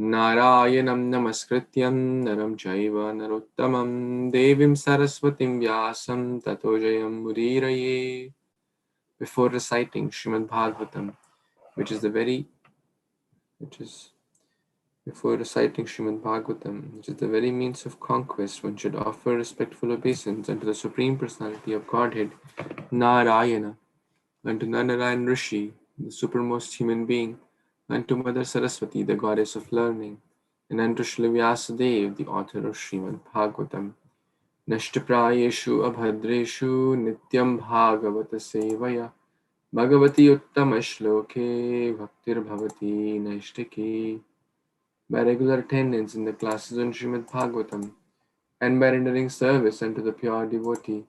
Narayanam namaskrityam naram chaiva narottamam devim saraswatim vyasam tato jayam mudiraye. Before reciting Śrīmad-Bhāgavatam, which is before reciting Śrīmad-Bhāgavatam, which is the very means of conquest, one should offer respectful obeisance unto the Supreme Personality of Godhead, Narayana, unto Narayan Rishi, the supermost human being, unto Mother Saraswati, the goddess of learning, and unto Srila Vyasadeva, the author of Śrīmad-Bhāgavatam. Nashtaprayeshu abhadreshu nityam bhagavata sevaya bhagavati uttama shloke bhaktir bhavati naishtiki. By regular attendance in the classes on Śrīmad-Bhāgavatam, and by rendering service unto the pure devotee,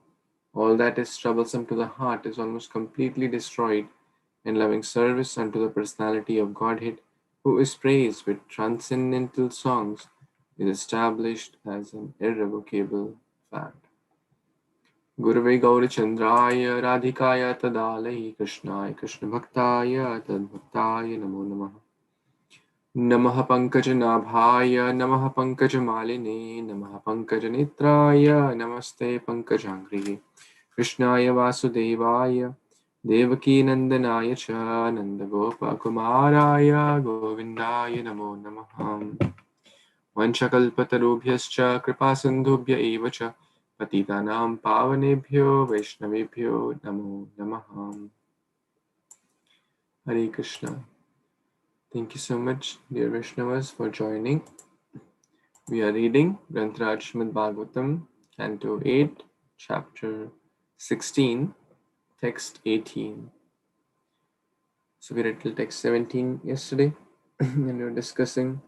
all that is troublesome to the heart is almost completely destroyed, and loving service unto the personality of Godhead, who is praised with transcendental songs, is established as an irrevocable fact. Gurave Gauri Chandraya Radhikaya Tadalahi Krishnaya Krishna Bhaktaya Tadbhaktaya Namo Namaha. Namaha Pankajanaabhaya Namaha Pankajamaline Namaha Pankajanetraya Namaste Pankajangrihe Krishnaya Vasudevaya Devaki Nandanaya Cha Nandagopa Kumaraya Govindaya Namo Namaha. Vanchakalpatarubhyascha Kripasindhubhya eva cha Patitanam Pavanebhyo Vaishnavebhyo Namo Namaha. Hare Krishna. Thank you so much, dear Vaishnavas, for joining. We are reading Granth-raj Śrīmad-Bhāgavatam, Canto 8, Chapter 16, Text 18. So we read till text 17 yesterday, and we were discussing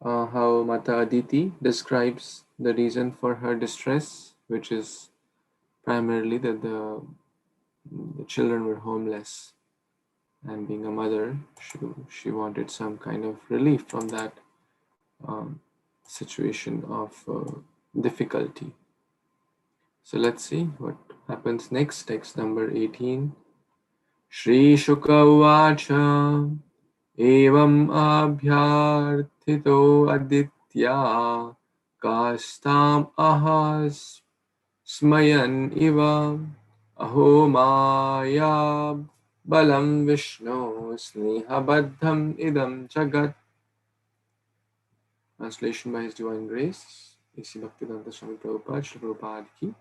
how Mata Aditi describes the reason for her distress, which is primarily that the children were homeless. And being a mother, she wanted some kind of relief from that situation of difficulty. So let's see what happens next. Text number 18. Shri Shuka Uvacha Evam Abhyarthito Aditya Kastam Ahas Smayan Iva Aho Maya Balam Vishnu Snehabadham Idam Jagat. Translation by His Divine Grace, A.C. Bhaktivedanta Swami Prabhupada, Srila Prabhupada Ki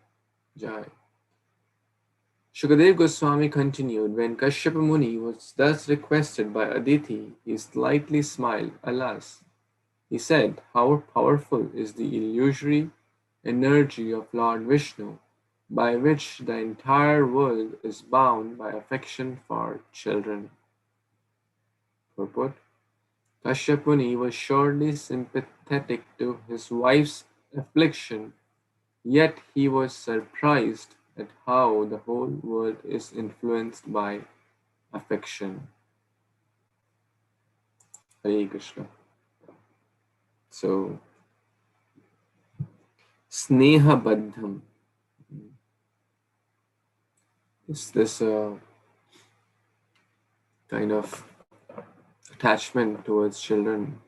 Jai. Shukadev Goswami continued, when Kashyapa Muni was thus requested by Aditi, he slightly smiled. Alas, he said, how powerful is the illusory energy of Lord Vishnu, by which the entire world is bound by affection for children. Purport. Kashyapa Muni was surely sympathetic to his wife's affliction, yet he was surprised at how the whole world is influenced by affection. Hare Krishna. So, Sneha-Baddham is this kind of attachment towards children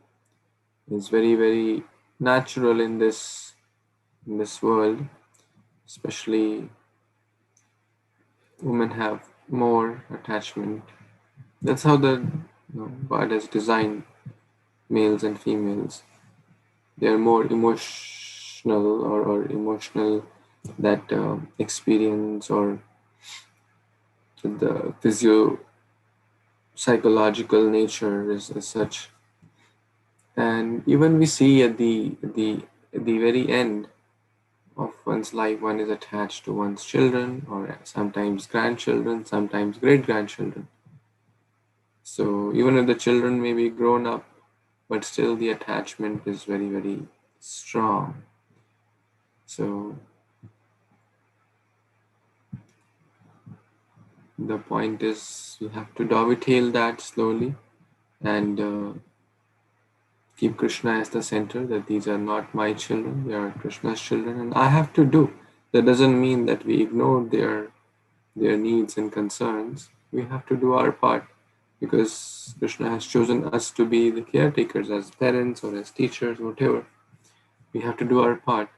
is very, very natural in this world. Especially women have more attachment. That's how God has designed males and females. They are more emotional or emotional, that experience or the physio-psychological nature is such. And even we see at the very end of one's life, one is attached to one's children, or sometimes grandchildren, sometimes great-grandchildren. So even if the children may be grown up, but still the attachment is very, very strong. So the point is, you have to dovetail that slowly and keep Krishna as the center, that these are not my children, they are Krishna's children, and I have to do. That doesn't mean that we ignore their needs and concerns. We have to do our part because Krishna has chosen us to be the caretakers as parents or as teachers, whatever. We have to do our part.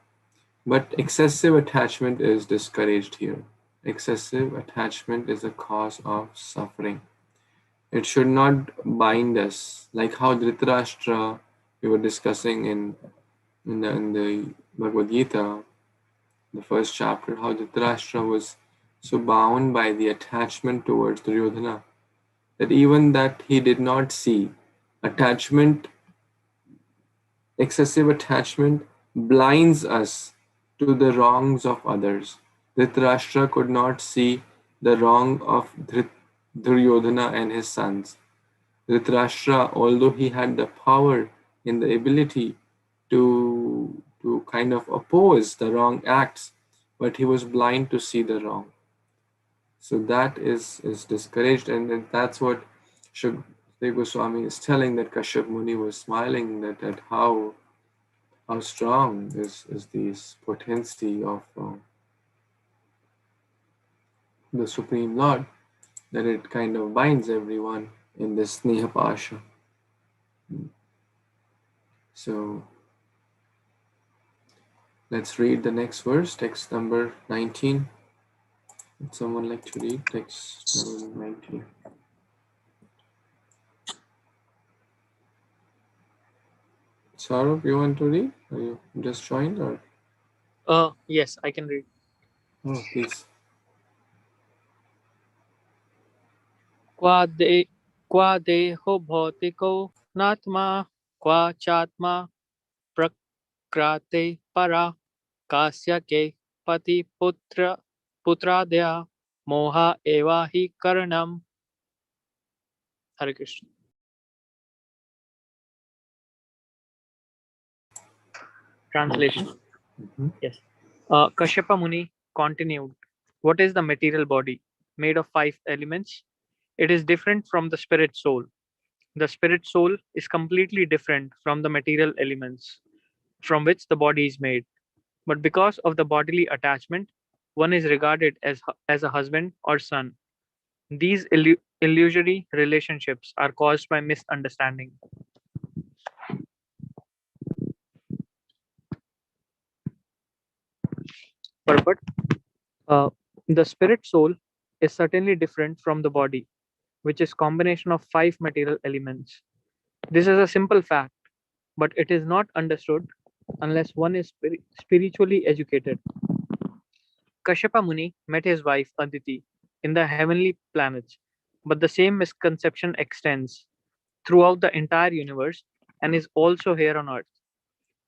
But excessive attachment is discouraged here. Excessive attachment is a cause of suffering. It should not bind us, like how Dhritarashtra we were discussing in the Bhagavad Gita, the first chapter, how Dhritarashtra was so bound by the attachment towards Duryodhana that even that he did not see. Attachment, excessive attachment blinds us to the wrongs of others. Dhritarashtra could not see the wrong of Duryodhana and his sons. Dhritarashtra, although he had the power and the ability to kind of oppose the wrong acts, but he was blind to see the wrong. So that is discouraged, and that's what Shukdev Goswami is telling, that Kashyap Muni was smiling at how strong is this potency of the Supreme Lord, that it kind of binds everyone in this Sneha Pasha. So let's read the next verse, text number 19. Would someone like to read text number 19? Saurabh, you want to read? Are you just joined or? Yes, I can read. Oh, please. क्वा देहो भौतिको नात्मा क्वा चात्मा प्रकृते परा कास्य के पति पुत्रादया मोहा एवा हि करणम. Hare Krishna. Translation. Mm-hmm. Yes. Kashyapa Muni continued, what is the material body? Made of 5 elements. It is different from the spirit soul. The spirit soul is completely different from the material elements from which the body is made. But because of the bodily attachment, one is regarded as a husband or son. These illusory relationships are caused by misunderstanding. Purport. Uh, the spirit soul is certainly different from the body, which is combination of 5 material elements. This is a simple fact, but it is not understood unless one is spiritually educated. Kashyapa Muni met his wife Aditi in the heavenly planets, but the same misconception extends throughout the entire universe and is also here on Earth.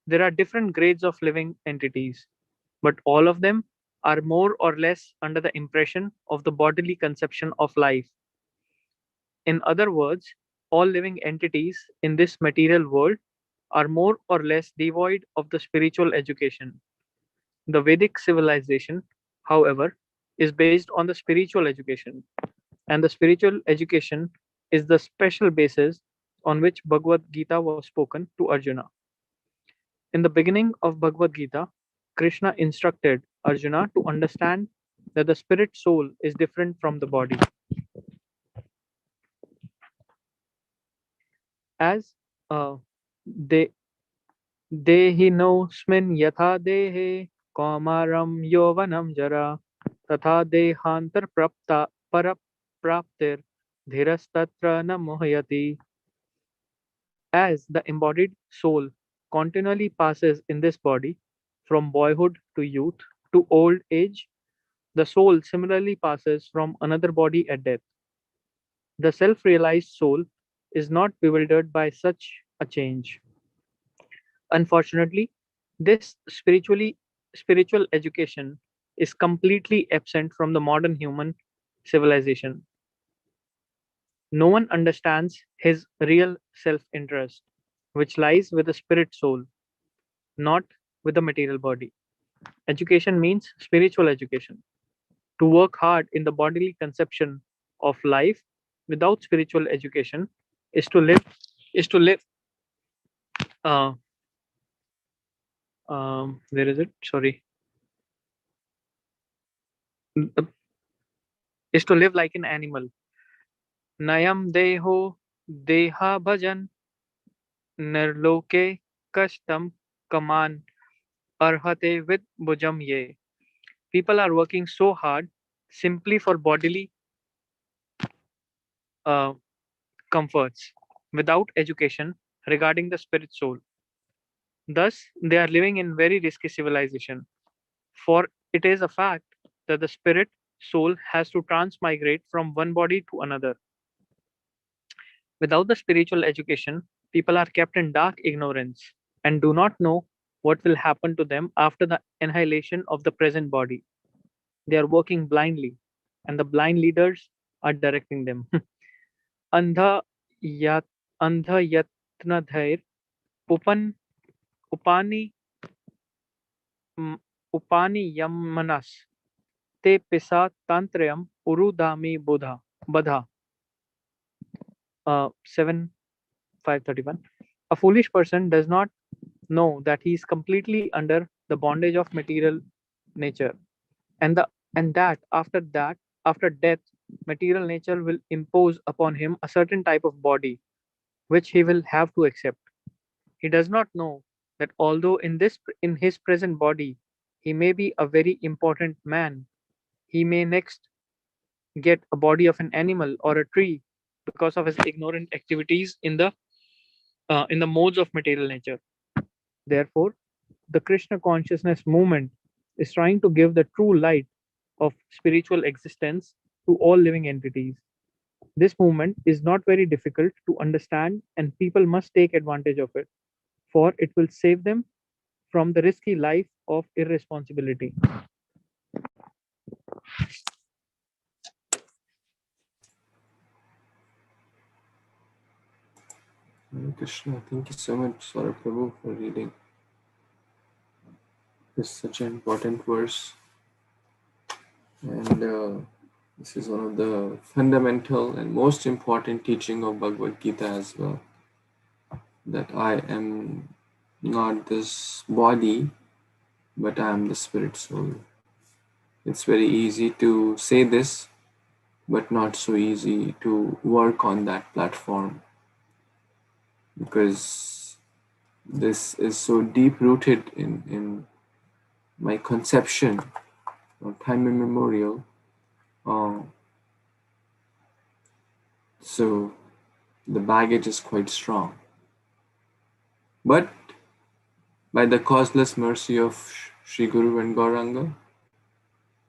There are different grades of living entities, but all of them are more or less under the impression of the bodily conception of life. In other words, all living entities in this material world are more or less devoid of the spiritual education. The Vedic civilization, however, is based on the spiritual education, and the spiritual education is the special basis on which Bhagavad Gita was spoken to Arjuna. In the beginning of Bhagavad Gita, Krishna instructed Arjuna to understand that the spirit soul is different from the body. As they देहिनोऽस्मिन् यथा देहे कौमारं यौवनं जरा तथा देहान्तरप्राप्ता परप्राप्तिर्धीरस्तत्र न मोहयति. As the embodied soul continually passes in this body from boyhood to youth to old age, the soul similarly passes from another body at death. The self-realized soul is not bewildered by such a change. Unfortunately, this spiritual education is completely absent from the modern human civilization. No one understands his real self-interest, which lies with the spirit soul, not with the material body. Education means spiritual education. To work hard in the bodily conception of life without spiritual education is to live uh, where is it? Sorry. Is to live like an animal. Nayam deho deha bhajan nirloke kashtam kaman arhate with bhujam ye. People are working so hard simply for bodily uh, comforts without education regarding the spirit soul. Thus, they are living in very risky civilization. For it is a fact that the spirit soul has to transmigrate from one body to another. Without the spiritual education, people are kept in dark ignorance and do not know what will happen to them after the annihilation of the present body. They are working blindly, and the blind leaders are directing them. Andha yat andha yatnadhair upan upani m- upani yamanas te pisa tantrayam urudami bodha badha 7 531. A foolish person does not know that he is completely under the bondage of material nature, and the and that after death, material nature will impose upon him a certain type of body which he will have to accept. He does not know that although in his present body he may be a very important man, he may next get a body of an animal or a tree because of his ignorant activities in the modes of material nature. Therefore, the Krishna consciousness movement is trying to give the true light of spiritual existence to all living entities. This movement is not very difficult to understand, and people must take advantage of it, for it will save them from the risky life of irresponsibility. Hare Krishna, thank you so much, Sora Prabhu, for reading this such an important verse. And this is one of the fundamental and most important teaching of Bhagavad Gita as well. That I am not this body, but I am the spirit soul. It's very easy to say this, but not so easy to work on that platform, because this is so deep rooted in my conception of time immemorial. Uh, so the baggage is quite strong. But by the causeless mercy of Sri Guru and Gauranga,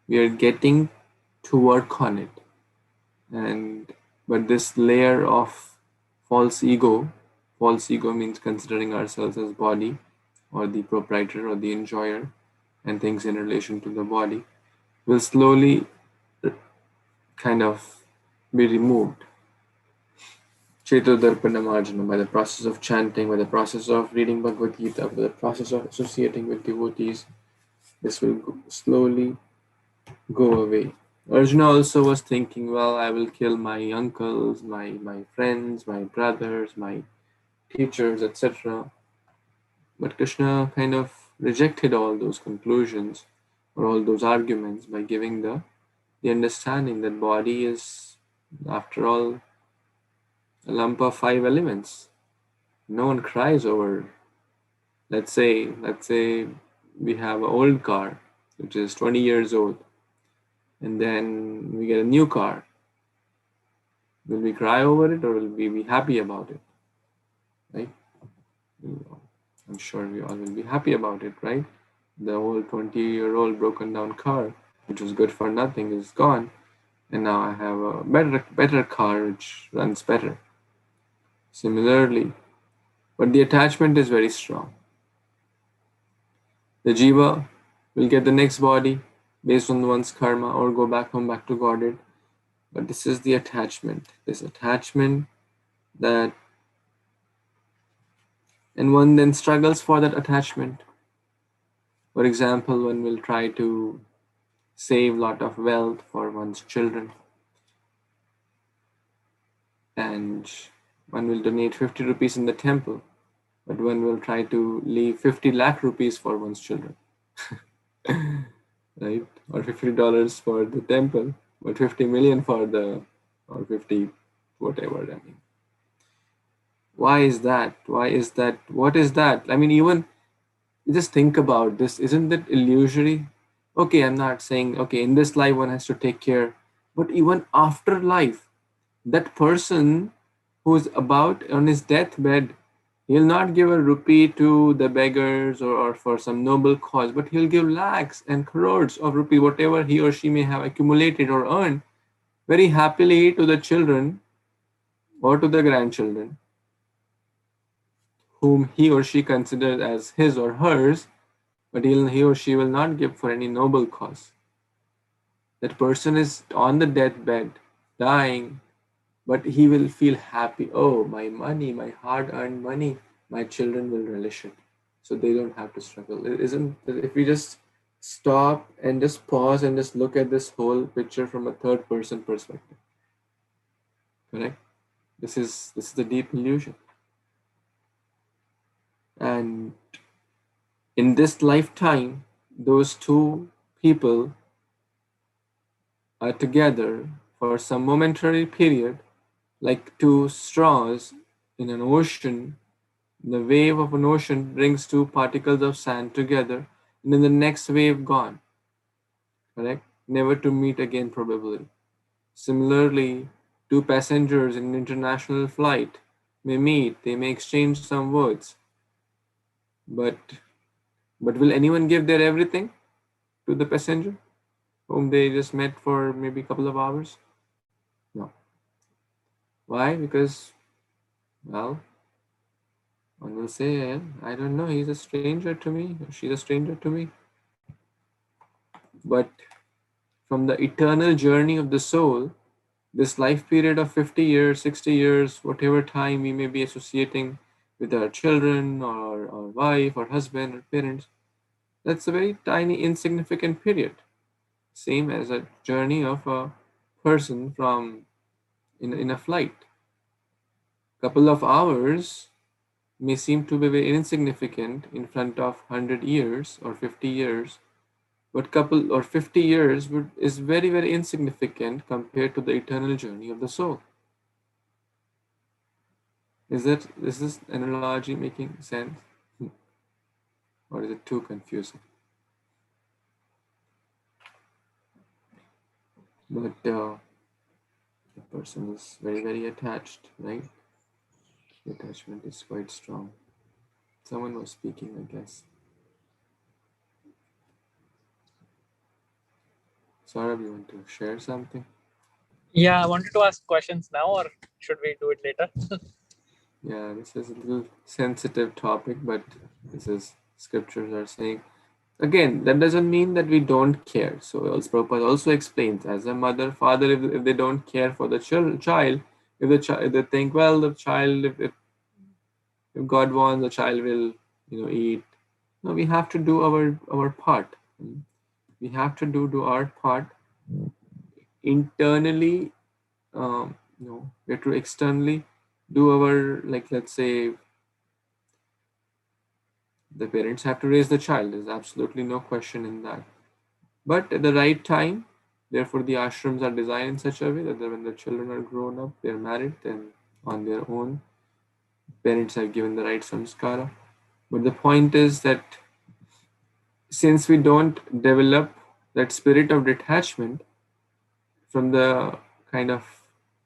we are getting to work on it. And but this layer of false ego means considering ourselves as body, or the proprietor, or the enjoyer, and things in relation to the body, will slowly kind of be removed. Chetudarpana Marjana, by the process of chanting, by the process of reading Bhagavad Gita, by the process of associating with devotees, this will slowly go away. Arjuna also was thinking, well, I will kill my uncles, my friends, my brothers, my teachers, etc. But Krishna kind of rejected all those conclusions or all those arguments by giving the understanding that body is, after all, a lump of 5 elements. No one cries over, let's say we have an old car which is 20 years old, and then we get a new car. Will we cry over it, or will we be happy about it? Right? I'm sure we all will be happy about it, right? The old 20-year-old broken down car, which was good for nothing, is gone, and now I have a better car which runs better. Similarly, but the attachment is very strong. The jiva will get the next body based on one's karma, or go back home, back to Godhead. But this is the attachment. This attachment that, and one then struggles for that attachment. For example, one will try to save a lot of wealth for one's children, and one will donate 50 rupees in the temple, but one will try to leave 50 lakh rupees for one's children. Right? Or $50 for the temple, but 50 million for the, or 50 whatever. I mean, why is that? Why is that? What is that? I mean, even just think about this. Isn't it illusory? Okay, I'm not saying, okay, in this life one has to take care, but even after life, that person who's about on his deathbed, he'll not give a rupee to the beggars or for some noble cause, but he'll give lakhs and crores of rupee, whatever he or she may have accumulated or earned, very happily to the children or to the grandchildren, whom he or she considers as his or hers, but he or she will not give for any noble cause. That person is on the deathbed, dying, but he will feel happy. Oh, my money, my hard-earned money, my children will relish it, so they don't have to struggle. Isn't, if we just stop and just pause and just look at this whole picture from a third-person perspective, correct? This is the deep illusion. And in this lifetime, those two people are together for some momentary period, like two straws in an ocean. The wave of an ocean brings two particles of sand together, and then the next wave gone, correct? Never to meet again, probably. Similarly, two passengers in an international flight may meet, they may exchange some words, but will anyone give their everything to the passenger whom they just met for maybe a couple of hours? No. Why? Because, well, one will say, I don't know, he's a stranger to me, or she's a stranger to me. But from the eternal journey of the soul, this life period of 50 years, 60 years, whatever time we may be associating with our children or our wife or husband or parents, that's a very tiny, insignificant period. Same as a journey of a person from in a flight. Couple of hours may seem to be very insignificant in front of 100 years or 50 years, but couple or 50 years is very, very insignificant compared to the eternal journey of the soul. Is this analogy making sense? Or is it too confusing? But the person is very, very attached, right? The attachment is quite strong. Someone was speaking, I guess. Saurabh, you want to share something? Yeah, I wanted to ask questions now, or should we do it later? Yeah, this is a little sensitive topic, but this is scriptures are saying. Again, that doesn't mean that we don't care. So Prabhupada also explains, as a mother, father, if they don't care for the child, if the child, they think, well, the child, if God wants, the child will, eat. No, we have to do our part. We have to do our part internally. We have to externally do our, like, let's say, the parents have to raise the child. There's absolutely no question in that. But at the right time, therefore, the ashrams are designed in such a way that when the children are grown up, they're married, then on their own, parents have given the right samskara. But the point is that since we don't develop that spirit of detachment from the kind of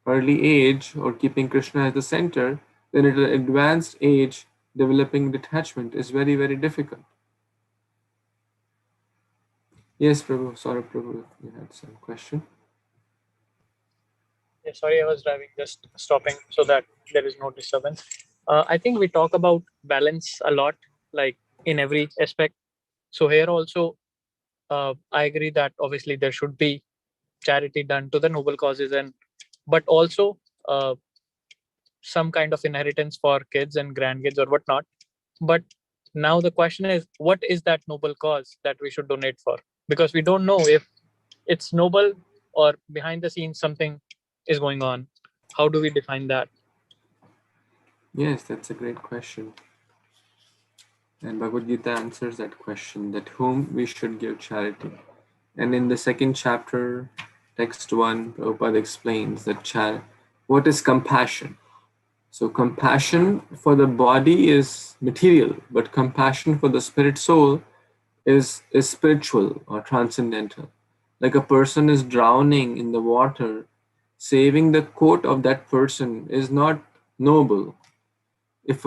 early age or keeping Krishna as the center, then at an advanced age, developing detachment is very, very difficult. Yes, Prabhu. Sorry, Prabhu, you had some question. Yeah, sorry, I was driving, just stopping so that there is no disturbance. I think we talk about balance a lot, like in every aspect. So here also, I agree that obviously there should be charity done to the noble causes, and but also uh, some kind of inheritance for kids and grandkids or whatnot. But now the question is, what is that noble cause that we should donate for? Because we don't know if it's noble or behind the scenes something is going on. How do we define that? Yes, that's a great question. And Bhagavad Gita answers that question, that whom we should give charity. And in the second chapter, text 1, Prabhupada explains that what is compassion? So compassion for the body is material, but compassion for the spirit soul is spiritual or transcendental. Like a person is drowning in the water, saving the coat of that person is not noble. If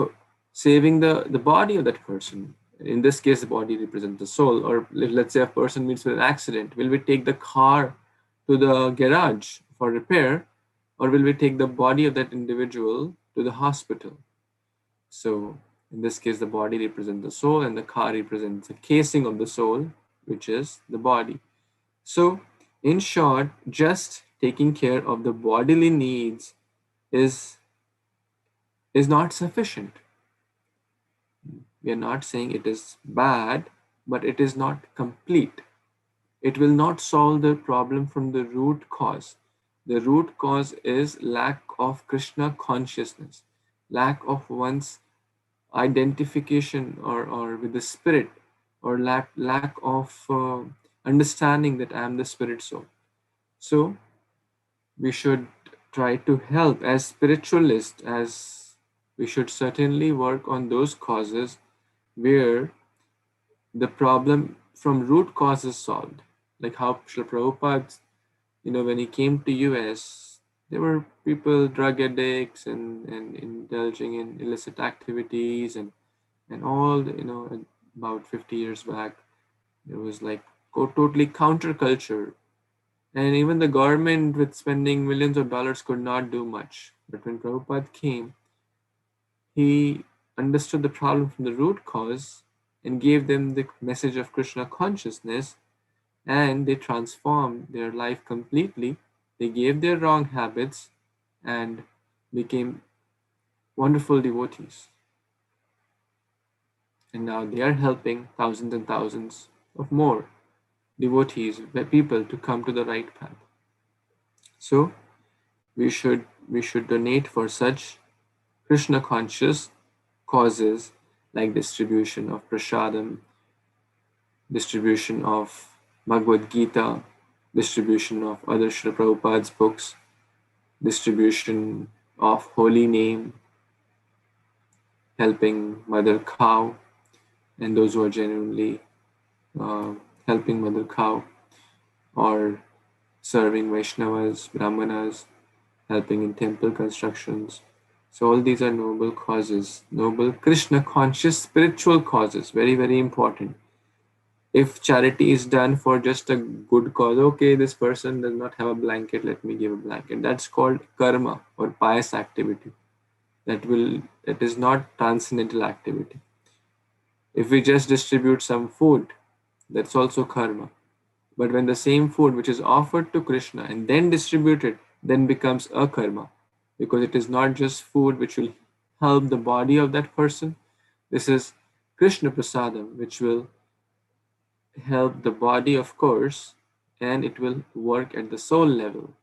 saving the body of that person, in this case the body represents the soul, or let's say a person meets with an accident, will we take the car to the garage for repair, or will we take the body of that individual to the hospital? So in this case the body represents the soul and the car represents the casing of the soul, which is the body. So in short, just taking care of the bodily needs is not sufficient. We are not saying it is bad, but it is not complete. It will not solve the problem from the root cause. The root cause is lack of Krishna consciousness, lack of one's identification or with the spirit, or lack of understanding that I am the spirit soul. So we should try to help as spiritualists, as we should certainly work on those causes where the problem from root cause is solved. Like how Srila Prabhupada, when he came to US, there were people, drug addicts and indulging in illicit activities and all, about 50 years back, it was like totally counterculture. And even the government with spending millions of dollars could not do much. But when Prabhupada came, he understood the problem from the root cause and gave them the message of Krishna consciousness, and they transformed their life completely. They gave their wrong habits and became wonderful devotees. And now they are helping thousands and thousands of more devotees, people to come to the right path. So we should donate for such Krishna conscious causes, like distribution of prasadam, distribution of Bhagavad Gita, distribution of other Srila Prabhupada's books, distribution of holy name, helping mother cow, and those who are genuinely helping mother cow, or serving Vaishnavas, Brahmanas, helping in temple constructions. So all these are noble causes, noble Krishna conscious spiritual causes, very, very important. If charity is done for just a good cause, okay, this person does not have a blanket, let me give a blanket. That's called karma or pious activity. That is not transcendental activity. If we just distribute some food, that's also karma. But when the same food which is offered to Krishna and then distributed, then becomes a karma, because it is not just food which will help the body of that person. This is Krishna prasadam, which will help the body, of course, and it will work at the soul level,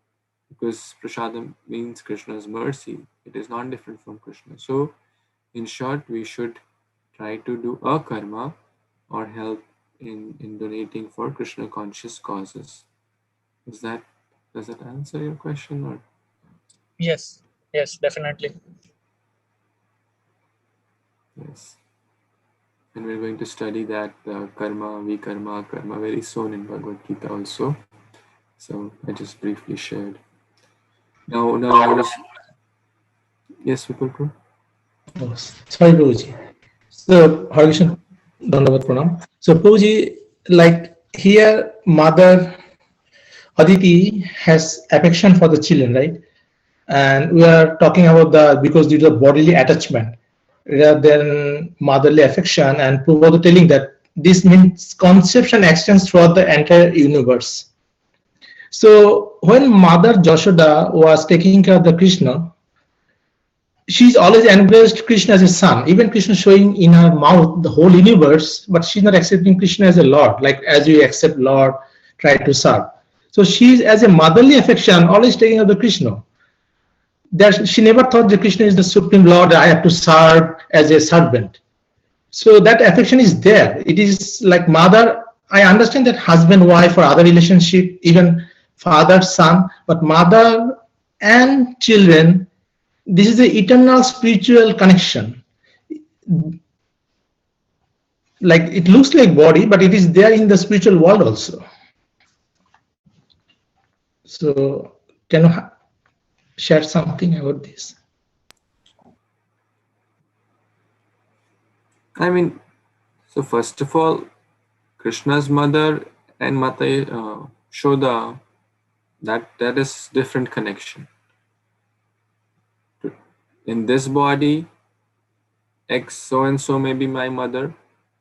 because prasadam means Krishna's mercy. It is not different from Krishna. So in short, we should try to do a karma or help in donating for Krishna conscious causes. Does that answer your question? Or Yes, definitely. yes. And we're going to study that karma, vikarma, karma very soon in Bhagavad Gita also. So I just briefly shared. Now, yes, Vipul. Oh, sorry, Prabhuji. So, Hare Krishna, Dandavat Pranam. So, Prabhuji, like here, Mother Aditi has affection for the children, right? And we are talking about because due to the bodily attachment rather than motherly affection, and Prabhupada telling that this means conception extends throughout the entire universe. So when Mother Jashoda was taking care of the Krishna, she's always embraced Krishna as a son. Even Krishna showing in her mouth the whole universe, but she's not accepting Krishna as a Lord, like as we accept Lord, try to serve. So she's as a motherly affection, always taking care of the Krishna. That she never thought that Krishna is the supreme Lord, I have to serve as a servant. So that affection is there. It is like mother. I understand that husband, wife, or other relationship, even father, son, but mother and children, this is the eternal spiritual connection. Like it looks like body, but it is there in the spiritual world also. So can you share something about this? I mean, so first of all, Krishna's mother and Mata Shoda, that is different connection. In this body, X so and so may be my mother,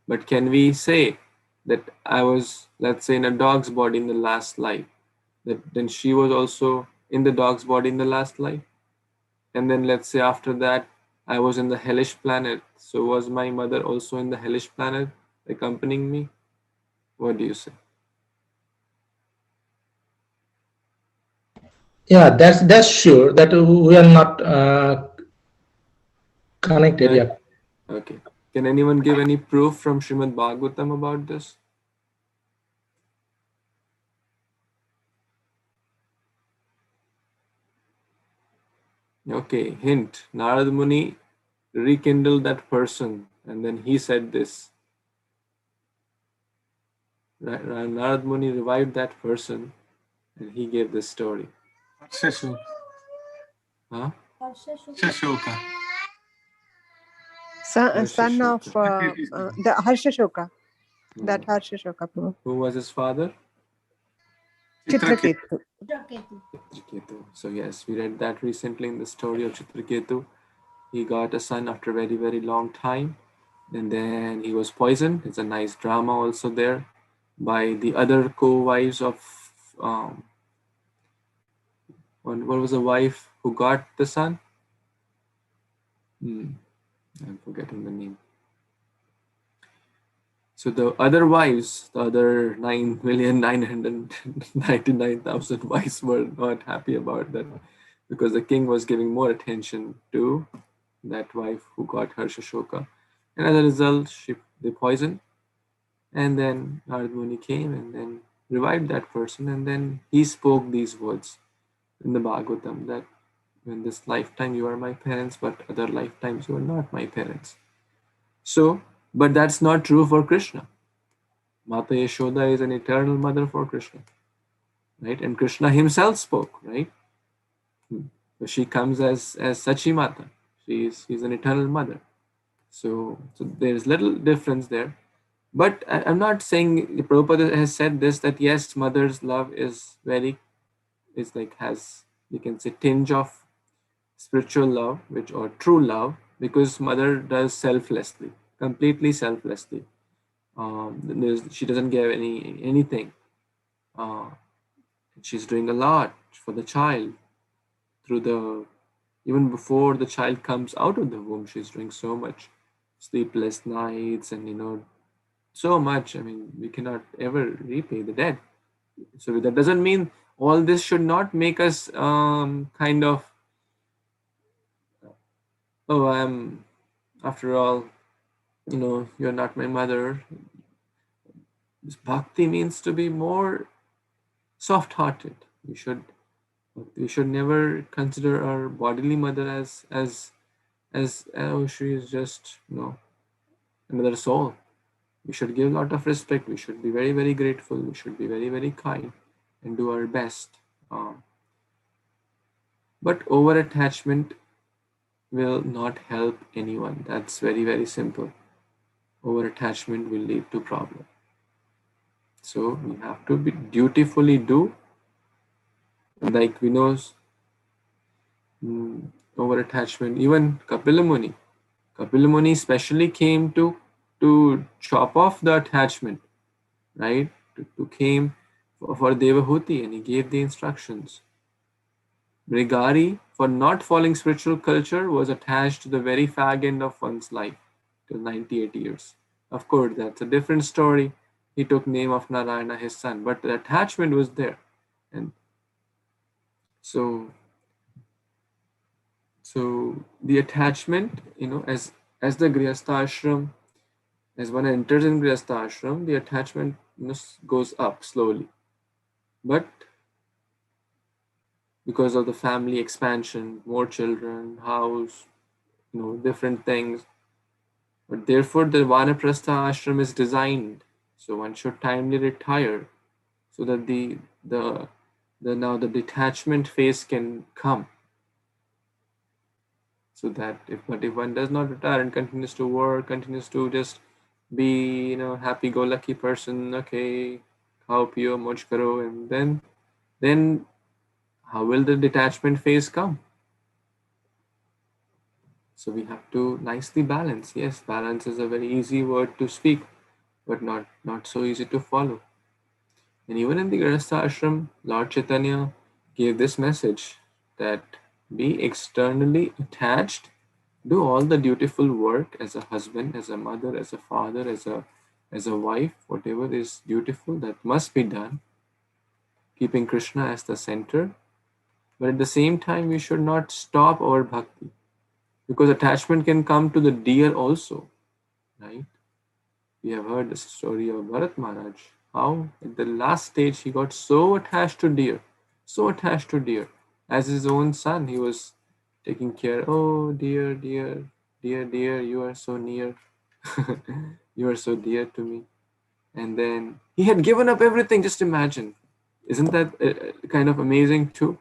but can we say that I was, let's say, in a dog's body in the last life, that then she was also in the dog's body in the last life? And then let's say after that, I was in the hellish planet. So was my mother also in the hellish planet accompanying me? What do you say? Yeah, that's sure that we are not connected. Right? Yeah. Okay. Can anyone give any proof from Śrīmad-Bhāgavatam about this? Okay, hint. Narad Muni rekindled that person and then he said this. Narad Muni revived that person and he gave this story. Huh? Shashoka. Son of the Harshashoka. That Harshashoka. Who was his father? Chitraketu. Chitraketu. So yes, we read that recently in the story of Chitraketu. He got a son after a very, very long time. And then he was poisoned. It's a nice drama also there by the other co-wives of what was the wife who got the son? I'm forgetting the name. So the other wives, the other 9,999,000 wives were not happy about that because the king was giving more attention to that wife who got Harshashoka. And as a result, they poisoned. And then Narad Muni came and then revived that person. And then he spoke these words in the Bhagavatam that in this lifetime you are my parents, but other lifetimes you are not my parents. So, but that's not true for Krishna. Mata Yashoda is an eternal mother for Krishna, right? And Krishna himself spoke, right? So she comes as Sachi Mata. She's an eternal mother. So there's little difference there. But I'm not saying the Prabhupada has said this, that yes, mother's love is has, you can say, tinge of spiritual love, or true love, because mother does selflessly, completely selflessly. She doesn't give anything. She's doing a lot for the child even before the child comes out of the womb. She's doing so much, sleepless nights, and so much. I mean, we cannot ever repay the debt. So that doesn't mean all this should not make us kind of, oh, after all, you're not my mother. This bhakti means to be more soft-hearted. We should never consider our bodily mother as oh, she is just another soul. We should give a lot of respect. We should be very, very grateful. We should be very, very kind and do our best. But over attachment will not help anyone. That's very, very simple. Over attachment will lead to problem. So we have to be dutifully do. Like we know, over attachment. Even Kapila Muni specially came to chop off the attachment, right? To came for Devahuti, and he gave the instructions. Brigari, for not following spiritual culture, was attached to the very fag end of one's life till 98 years. Of course, that's a different story. He took name of Narayana, his son, but the attachment was there. And so the attachment, as the Grihastha ashram, as one enters in Grihastha ashram, the attachment goes up slowly. But because of the family expansion, more children, house, different things. But therefore, the Vanaprastha ashram is designed so one should timely retire, so that now the detachment phase can come. So that if one does not retire and continues to work, continues to just be happy-go-lucky person, okay, khao piyo moj karo, and then how will the detachment phase come? So we have to nicely balance. Yes, balance is a very easy word to speak, but not so easy to follow. And even in the Grihastha ashram, Lord Chaitanya gave this message that be externally attached, do all the dutiful work as a husband, as a mother, as a father, as a wife, whatever is dutiful that must be done, keeping Kṛṣṇa as the center. But at the same time, we should not stop our bhakti, because attachment can come to the deer also, right? We have heard the story of Bharat Maharaj, how at the last stage he got so attached to deer, as his own son. He was taking care. Oh, dear, dear, dear, dear, you are so near. You are so dear to me. And then he had given up everything. Just imagine. Isn't that kind of amazing too?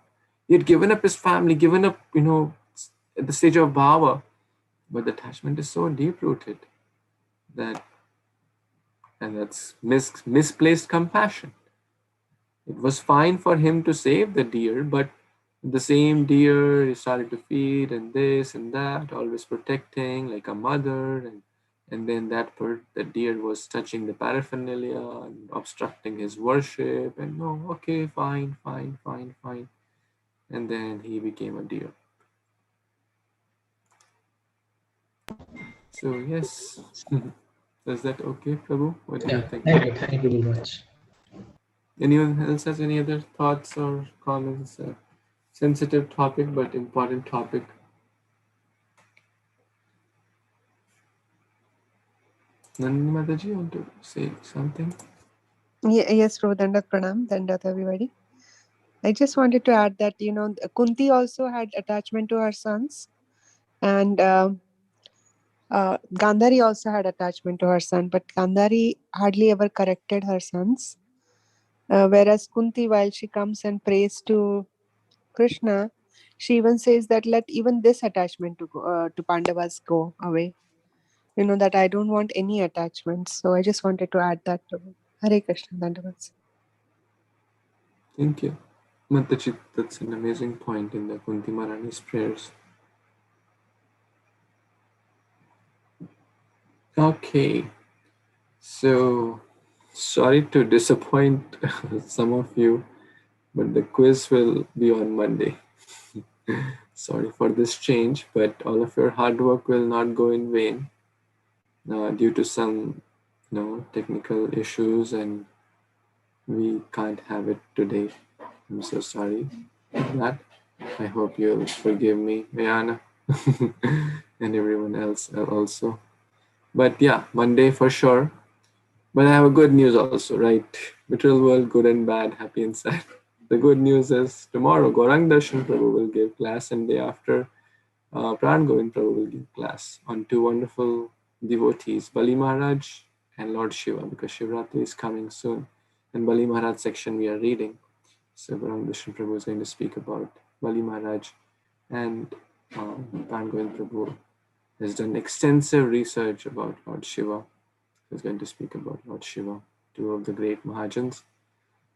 He had given up his family, given up, at the stage of bhava. But the attachment is so deep-rooted that's misplaced compassion. It was fine for him to save the deer, but the same deer he started to feed and this and that, always protecting like a mother, and then the deer was touching the paraphernalia and obstructing his worship, and no, okay, fine. And then he became a deer. So yes. Is that okay, Prabhu? What do you think? Thank you very much. Anyone else has any other thoughts or comments? Sensitive topic, but important topic. Nandini Mataji, you want to say something? Yes, Prabhu, Dandat Pranam, Dandat everybody. I just wanted to add that, Kunti also had attachment to her sons, and Gandhari also had attachment to her son, but Gandhari hardly ever corrected her sons. Whereas Kunti, while she comes and prays to Kṛṣṇa, she even says that let even this attachment to Pandavas go away. That I don't want any attachments. So I just wanted to add that to Hare Krishna, Dandavats. Thank you. Mataji, that's an amazing point in the Kunti Maharani's prayers. Okay. So, sorry to disappoint some of you, but the quiz will be on Monday. Sorry for this change, but all of your hard work will not go in vain due to some technical issues, and we can't have it today. I'm so sorry for that. I hope you'll forgive me, Mayana, and everyone else also. But yeah, Monday for sure. But I have a good news also, right? Material world, good and bad, happy and sad. The good news is tomorrow Gaurang Darshan Prabhu will give class, and day after Pran Govind Prabhu will give class on two wonderful devotees, Bali Maharaj and Lord Shiva, because Shivratri is coming soon. And Bali Maharaj section we are reading. So Gaurang Darshan Prabhu is going to speak about Bali Maharaj, and Pran Govind Prabhu has done extensive research about Lord Shiva. He's going to speak about Lord Shiva, two of the great Mahajans.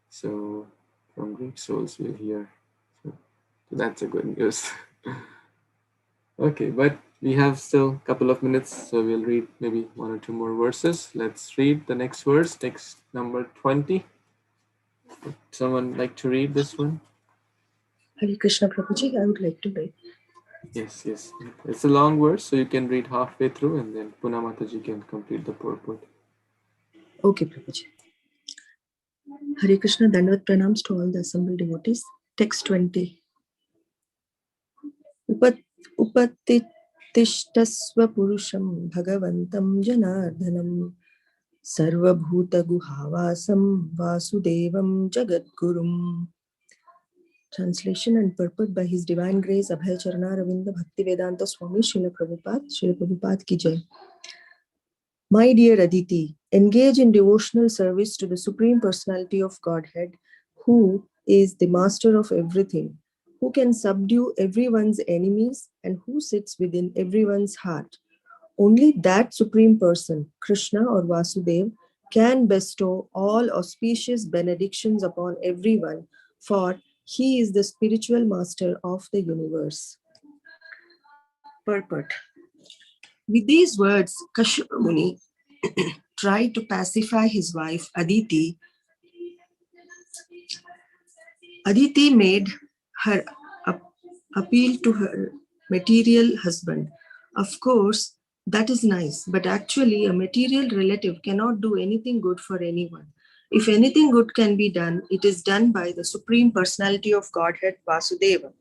So from great souls we'll hear. So that's a good news. Okay, but we have still a couple of minutes, so we'll read maybe one or two more verses. Let's read the next verse, text number 20. Would someone like to read this one? Hare Krishna Prabhuji, I would like to read. Yes. It's a long verse, so you can read halfway through, and then Puna Mataji can complete the purport. Okay, Prabhuji. Hare Krishna, Dandavat Pranams to all the assembled devotees. Text 20. Upatishtasva Purusham Bhagavantam Janardhanam Sarvabhuta Guhavasam Vasudevam Jagadgurum Translation and purport by His Divine Grace Abhay Charana Ravinda Bhaktivedanta Swami Srila Prabhupada Ki Jai. My dear Aditi, engage in devotional service to the Supreme Personality of Godhead, who is the master of everything, who can subdue everyone's enemies and who sits within everyone's heart. Only that Supreme Person, Kṛṣṇa or Vasudeva, can bestow all auspicious benedictions upon everyone, for he is the spiritual master of the universe. Purport. With these words, Kashyapa Muni tried to pacify his wife Aditi. Aditi made her appeal to her material husband. Of course, that is nice, but actually a material relative cannot do anything good for anyone. If anything good can be done, it is done by the Supreme Personality of Godhead, Vasudeva.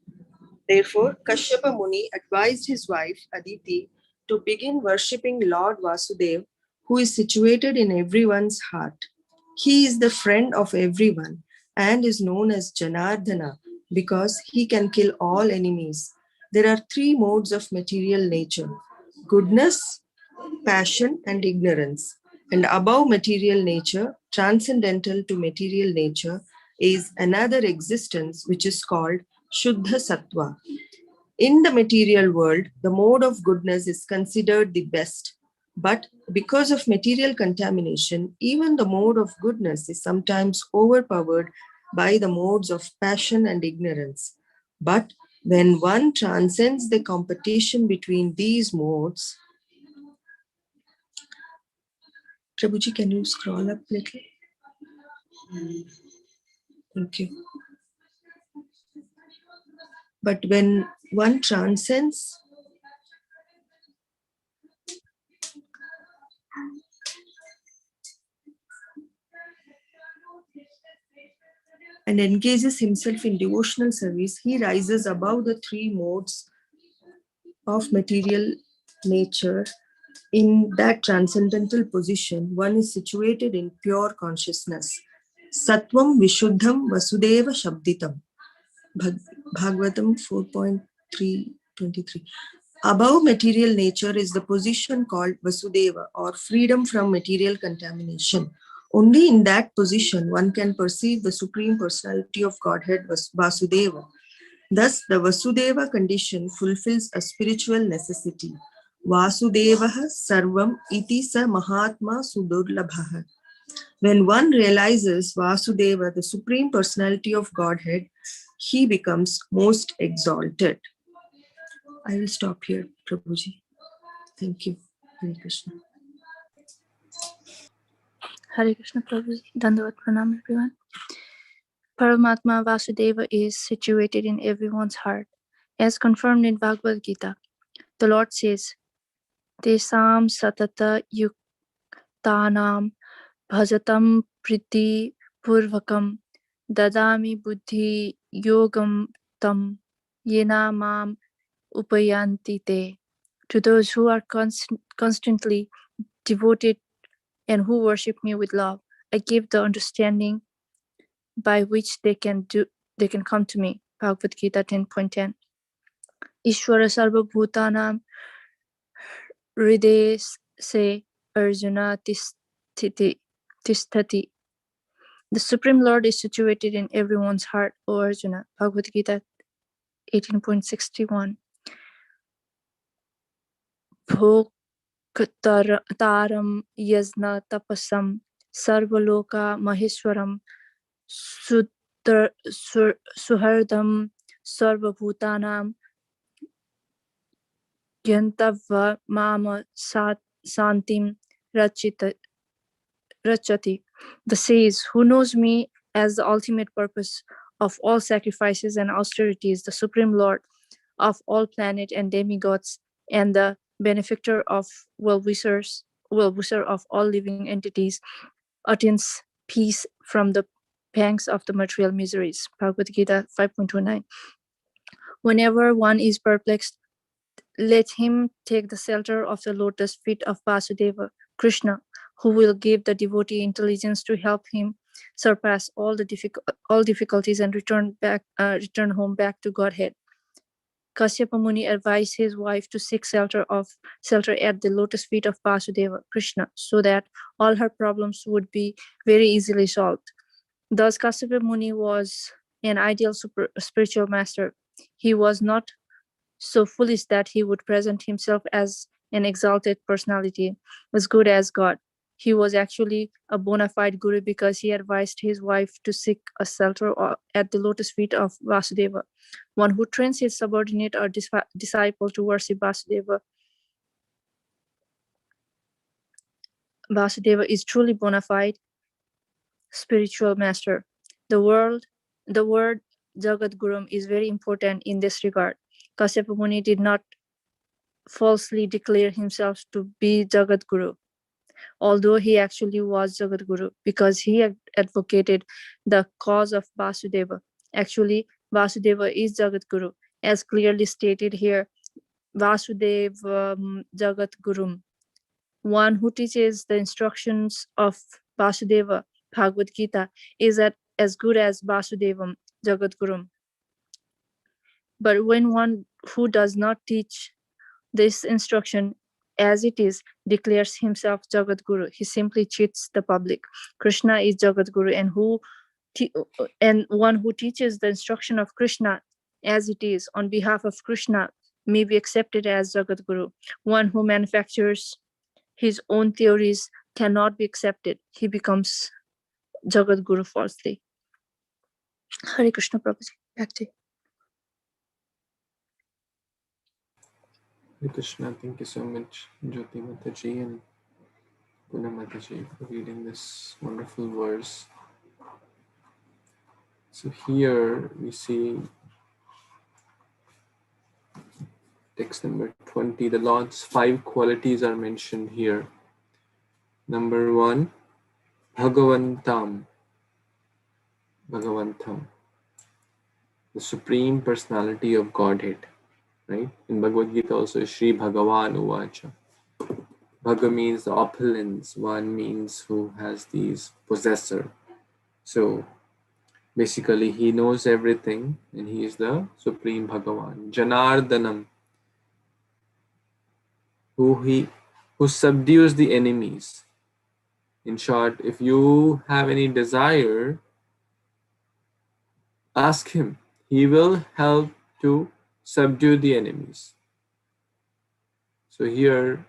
Therefore, Kashyapa Muni advised his wife Aditi to begin worshipping Lord Vasudeva, who is situated in everyone's heart. He is the friend of everyone and is known as Janardana because he can kill all enemies. There are three modes of material nature: goodness, passion, and ignorance. And above material nature, transcendental to material nature, is another existence which is called Shuddha Sattva. In the material world, the mode of goodness is considered the best. But because of material contamination, even the mode of goodness is sometimes overpowered by the modes of passion and ignorance. But when one transcends the competition between these modes, Prabhuji, can you scroll up a little? Thank you. But when one transcends and engages himself in devotional service, he rises above the three modes of material nature. In that transcendental position, one is situated in pure consciousness. Sattvam Vishuddham Vasudeva Shabditam. Bhagavatam 4.323. Above material nature is the position called Vasudeva, or freedom from material contamination. Only in that position one can perceive the Supreme Personality of Godhead, Vasudeva. Thus, the Vasudeva condition fulfills a spiritual necessity. Vasudevaha sarvam iti sa Mahatma sudurlabhaha. When one realizes Vasudeva, the Supreme Personality of Godhead, he becomes most exalted. I will stop here, Prabhuji. Thank you. Hare Krishna. Hare Krishna Prabhuji. Dandavat Pranam everyone. Paramatma Vasudeva is situated in everyone's heart. As confirmed in Bhagavad Gita, the Lord says, Tesam satata yuktanam bhajatam priti purvakam dadami buddhi yogam tam yena mam upayanti te. To those who are constantly devoted and who worship me with love, I give the understanding by which they can come to me. Bhagavad Gita 10.10. Ishvara sarva bhutanam hriday se Arjuna tisthati. The Supreme Lord is situated in everyone's heart, O Arjuna. Bhagavad Gita 18.61. Bhoktaram yajna tapasam sarvaloka maheshwaram suhardam sarvabhutanam yantava mama santim rachati. The says, who knows me as the ultimate purpose of all sacrifices and austerities, the Supreme Lord of all planet and demigods, and the benefactor of well-wisher of all living entities, attains peace from the pangs of the material miseries. Bhagavad Gita 5.29. Whenever one is perplexed, let him take the shelter of the lotus feet of Vasudeva, Kṛṣṇa, who will give the devotee intelligence to help him surpass all difficulties, and return home back to Godhead. Kasyapa Muni advised his wife to seek shelter at the lotus feet of Vasudeva, Kṛṣṇa, so that all her problems would be very easily solved. Thus, Kasyapa Muni was an ideal spiritual master. He was not so foolish that he would present himself as an exalted personality, as good as God. He was actually a bona fide guru because he advised his wife to seek a shelter at the lotus feet of Vasudeva. One who trains his subordinate or disciple to worship Vasudeva is truly bona fide spiritual master. The word Jagat Guru is very important in this regard. Kasyapa Muni did not falsely declare himself to be Jagat Guru, although he actually was Jagat Guru, because he advocated the cause of Vasudeva. Actually, Vasudeva is Jagat Guru, as clearly stated here, Vasudeva Jagat Gurum. One who teaches the instructions of Vasudeva, Bhagavad Gita, is as good as Vasudevam Jagat Gurum. But when one who does not teach this instruction as it is declares himself Jagat Guru, he simply cheats the public. Kṛṣṇa is Jagat Guru, and one who teaches the instruction of Kṛṣṇa as it is on behalf of Kṛṣṇa may be accepted as Jagat Guru. One who manufactures his own theories cannot be accepted. He becomes Jagat Guru falsely. Hare Krishna Prabhuji, back to you. Hare Krishna, thank you so much, Jyoti Mataji and Puna Mataji, for reading this wonderful verse. So here we see text number 20. The Lord's 5 qualities are mentioned here. Number 1, Bhagavantam, the Supreme Personality of Godhead. Right? In Bhagavad Gita also, Śrī-Bhagavan Uvacha. Bhaga means the opulence, one means who has these possessor. So basically he knows everything and he is the Supreme Bhagavan. Janardhanam, who subdues the enemies. In short, if you have any desire, ask him. He will help to subdue the enemies. So here,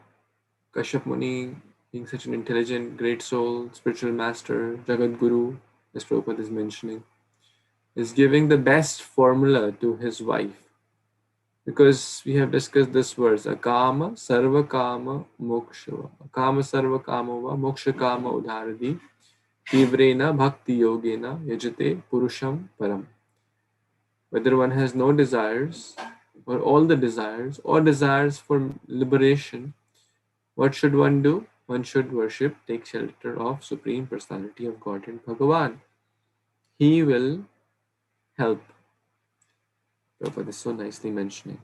Kashyap Muni, being such an intelligent, great soul, spiritual master, Jagat Guru, as Prabhupada is mentioning, is giving the best formula to his wife. Because we have discussed this verse, Akama Sarva Kama Mokshava. Akama Sarva Kamava Moksha Kama Udharadi Tivrena Bhakti Yogena Yajate Purusham Param. Whether one has no desires, or all the desires, or desires for liberation, what should one do? One should worship, take shelter of Supreme Personality of Godhead, Bhagavan. He will help. Prabhupada is so nicely mentioning.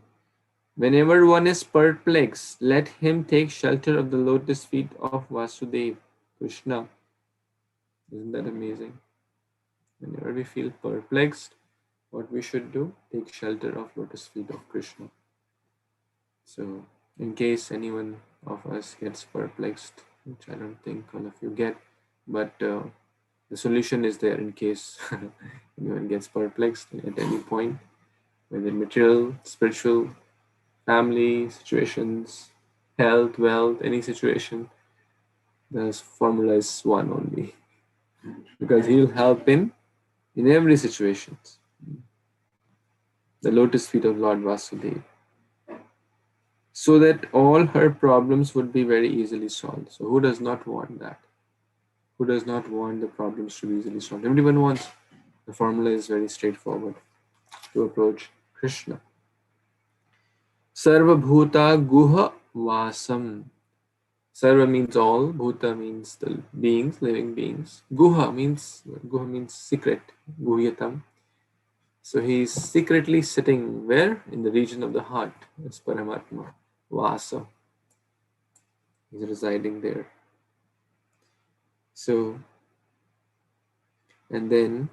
Whenever one is perplexed, let him take shelter of the lotus feet of Vasudeva, Kṛṣṇa. Isn't that amazing? Whenever we feel perplexed, what we should do? Take shelter of lotus feet of Kṛṣṇa. So, in case anyone of us gets perplexed, which I don't think all of you get, but the solution is there in case anyone gets perplexed at any point, whether material, spiritual, family situations, health, wealth, any situation. The formula is one only, because he will help in every situation. The lotus feet of Lord Vasudeva, so that all her problems would be very easily solved. So who does not want that? Who does not want the problems to be easily solved? Everyone wants. The formula is very straightforward to approach Kṛṣṇa. Sarva Bhuta Guha Vasam. Sarva means all, Bhuta means the beings, living beings. Guha means secret, Guhyatam. So he is secretly sitting where? In the region of the heart, as Paramatma, Vasa. He is residing there. So And then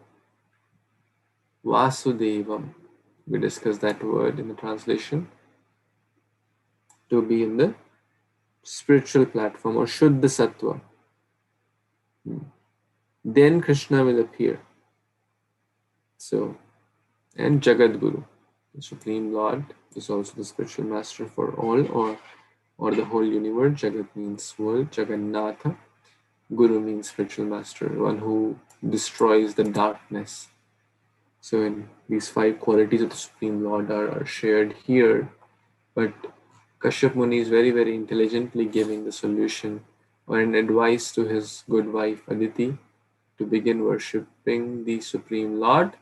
Vasudevam. We discussed that word in the translation. To be in the spiritual platform or Shuddha Sattva. Then Krishna will appear. So, and Jagat Guru, the Supreme Lord, is also the spiritual master for all or the whole universe. Jagat means world, Jagannatha. Guru means spiritual master, one who destroys the darkness. So in these 5 qualities of the Supreme Lord are shared here, but Kashyap Muni is very, very intelligently giving the solution or an advice to his good wife Aditi to begin worshipping the Supreme Lord,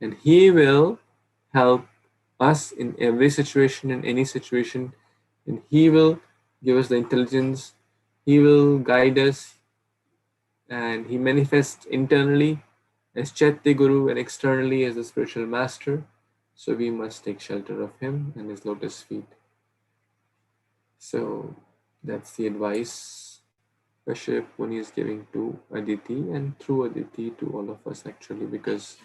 and he will help us in every situation, in any situation, and he will give us the intelligence, he will guide us, and he manifests internally as Chaitya Guru and externally as the spiritual master. So we must take shelter of him and his lotus feet. So that's the advice Kashyap Muni is giving to Aditi and through Aditi to all of us actually, because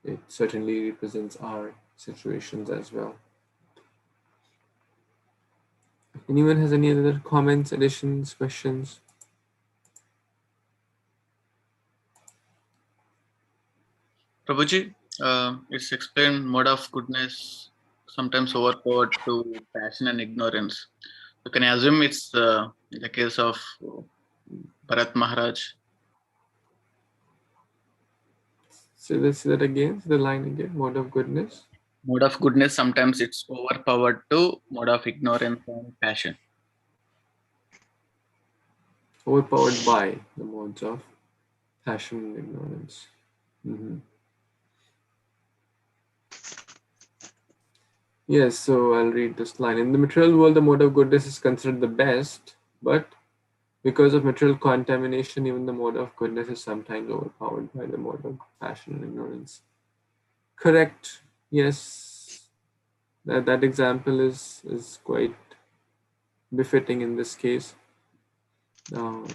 it certainly represents our situations as well. Anyone has any other comments, additions, questions? Prabhuji, it's explained mode of goodness sometimes overpowered to passion and ignorance. So can I assume it's the case of Bharat Maharaj? So let's see that again, the line again, mode of goodness. Mode of goodness, sometimes it's overpowered to mode of ignorance and passion. Overpowered by the modes of passion and ignorance. Yes, so I'll read this line. In the material world, the mode of goodness is considered the best, but because of material contamination, even the mode of goodness is sometimes overpowered by the mode of passion and ignorance. Correct. Yes. That example is quite befitting in this case. And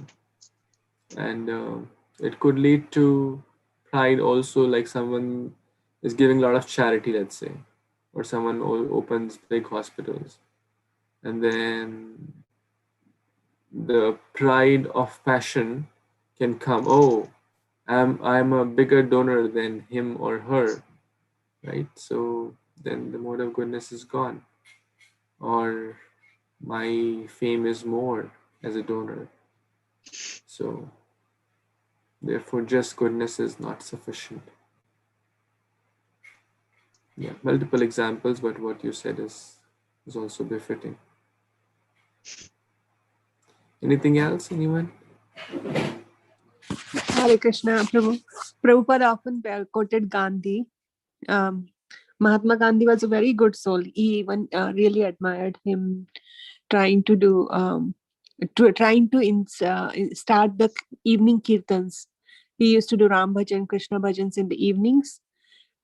it could lead to pride also, like someone is giving a lot of charity, let's say, or someone opens big hospitals, and then the pride of passion can come. Oh, I'm a bigger donor than him or her, right? So then the mode of goodness is gone, or my fame is more as a donor. So therefore, just goodness is not sufficient. Yeah, multiple examples, but what you said is also befitting. Anything else, anyone? Hare Krishna, Prabhu. Prabhupada often quoted Gandhi. Mahatma Gandhi was a very good soul. He even really admired him, trying to start the evening kirtans. He used to do Ram Bhajan, Krishna Bhajans in the evenings,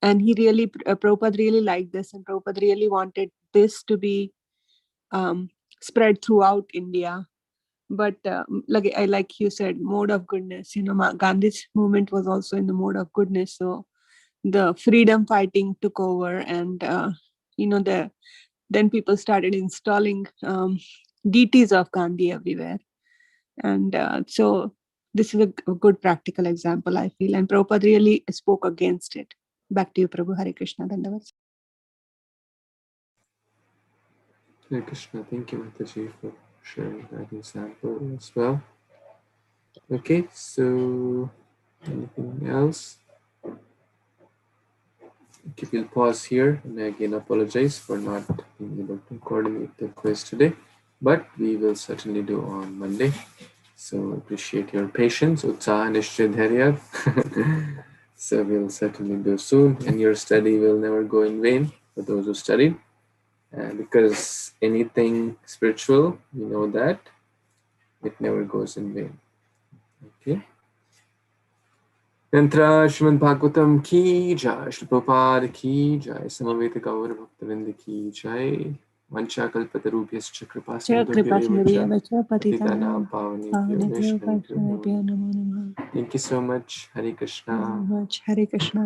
and he really Prabhupada really liked this, and Prabhupada really wanted this to be spread throughout India. But like you said, mode of goodness. Gandhi's movement was also in the mode of goodness. So the freedom fighting took over, and then people started installing deities of Gandhi everywhere, and so this is a good practical example, I feel, and Prabhupada really spoke against it. Back to you, Prabhu. Hare Krishna. Dandavad. Hare Krishna. Thank you, Mataji, for sharing that example as well. Okay, so anything else? Okay, we'll pause here, and I again apologize for not being able to coordinate the quiz today, but we will certainly do on Monday. So appreciate your patience, Utsaha Nishchay Dharya. So we'll certainly do soon, and your study will never go in vain for those who studied. Because anything spiritual, you know that it never goes in vain. Okay. Yantra Śrīmad-Bhāgavatam ki jai, Śrīla Prabhupada ki jai, Samaveta Gaura Bhaktavinda ki jai. Vancha kalpatarubhyascha kripa sindhubhyo patitanam pavanebhyo vaishnavebhyo namo namah. Thank you so much. Hare Krishna. Hare Krishna.